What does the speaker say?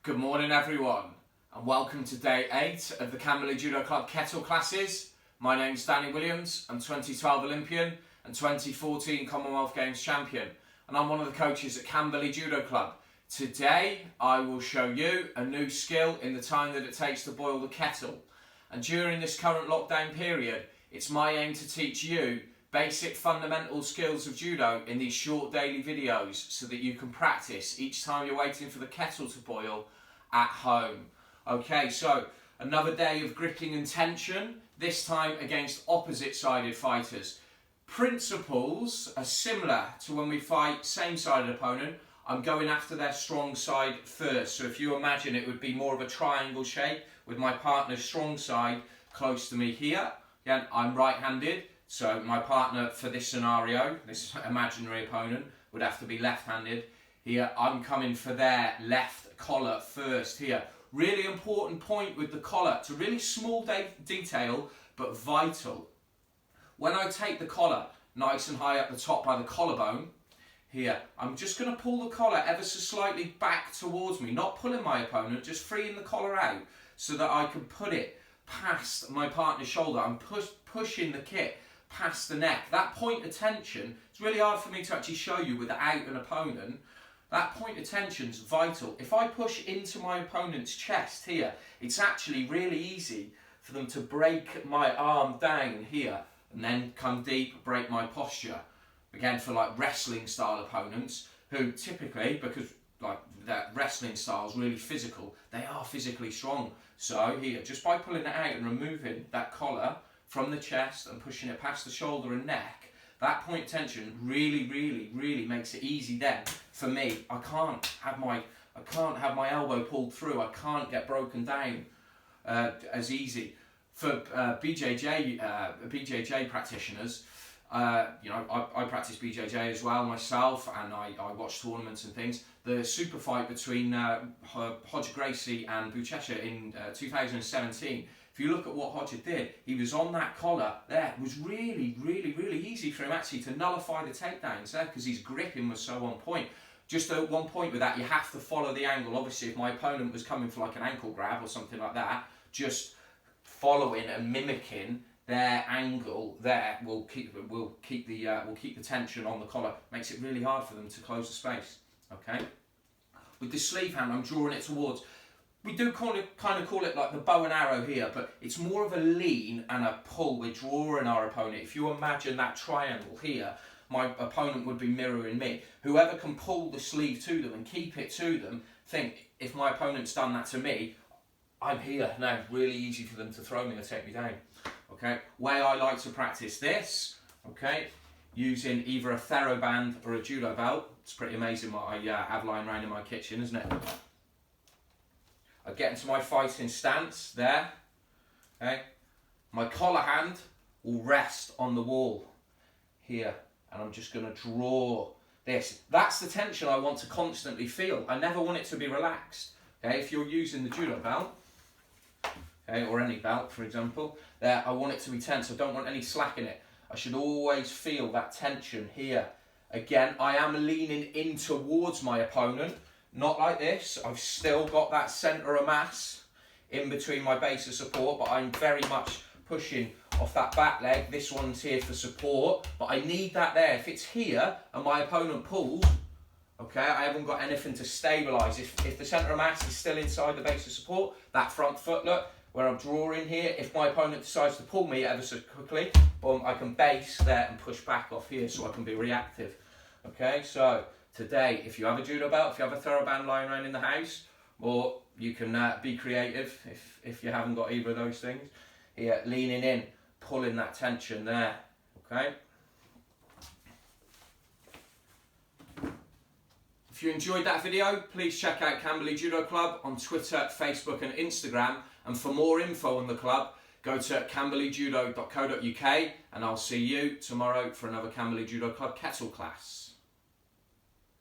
Good morning everyone and welcome to day 8 of the Camberley Judo Club Kettle classes. My name's Danny Williams, I'm 2012 Olympian and 2014 Commonwealth Games champion, and I'm one of the coaches at Camberley Judo Club. Today I will show you a new skill in the time that it takes to boil the kettle, and during this current lockdown period it's my aim to teach you basic fundamental skills of judo in these short daily videos so that you can practice each time you're waiting for the kettle to boil at home. Okay, so another day of gripping and tension, this time against opposite-sided fighters. Principles are similar to when we fight same-sided opponent. I'm going after their strong side first. So if you imagine, it would be more of a triangle shape with my partner's strong side close to me here. Again, I'm right-handed. So my partner for this scenario, this imaginary opponent, would have to be left-handed. Here, I'm coming for their left collar first here. Really important point with the collar. It's a really small detail, but vital. When I take the collar nice and high up the top by the collarbone, here, I'm just going to pull the collar ever so slightly back towards me, not pulling my opponent, just freeing the collar out so that I can put it past my partner's shoulder. I'm pushing the kit past the neck. That point of tension, it's really hard for me to actually show you without an opponent. That point of tension is vital. If I push into my opponent's chest here, it's actually really easy for them to break my arm down here and then come deep, break my posture. Again, for like wrestling style opponents who typically, because like that wrestling style is really physical, they are physically strong. So here, just by pulling it out and removing that collar from the chest and pushing it past the shoulder and neck, that point of tension really makes it easy then for me. I can't have my elbow pulled through. I can't get broken down as easy. For BJJ practitioners, you know, I practice BJJ as well myself, and I watch tournaments and things. The super fight between Hodge Gracie and Buchecha in 2017. If you look at what Hodge did, he was on that collar there. It was really easy for him actually to nullify the takedowns there because his gripping was so on point. Just at one point with that, you have to follow the angle. Obviously, if my opponent was coming for like an ankle grab or something like that, just following and mimicking their angle there will keep the tension on the collar. Makes it really hard for them to close the space. Okay. With the sleeve hand, I'm drawing it towards. We do kind of call it like the bow and arrow here, but it's more of a lean and a pull. We're drawing our opponent. If you imagine that triangle here, my opponent would be mirroring me. Whoever can pull the sleeve to them and keep it to them, think if my opponent's done that to me, I'm here now. Really easy for them to throw me or take me down. Okay, way I like to practice this, okay, using either a TheraBand or a judo belt. It's pretty amazing what I have lying around in my kitchen, isn't it? I get into my fighting stance there, okay. My collar hand will rest on the wall here, and I'm just going to draw this. That's the tension I want to constantly feel. I never want it to be relaxed. Okay, if you're using the judo belt, okay, or any belt, for example, there, I want it to be tense. I don't want any slack in it. I should always feel that tension here. Again, I am leaning in towards my opponent, not like this. I've still got that centre of mass in between my base of support, but I'm very much pushing off that back leg. This one's here for support, but I need that there. If it's here and my opponent pulls, okay, I haven't got anything to stabilise. If the centre of mass is still inside the base of support, that front foot, look, where I'm drawing here, if my opponent decides to pull me ever so quickly, boom, I can base there and push back off here so I can be reactive. Okay, so today, if you have a judo belt, if you have a TheraBand lying around in the house, or you can be creative if you haven't got either of those things. Here, leaning in, pulling that tension there, okay? If you enjoyed that video, please check out Camberley Judo Club on Twitter, Facebook and Instagram. And for more info on the club, go to camberleyjudo.co.uk, and I'll see you tomorrow for another Camberley Judo Club Kettle class.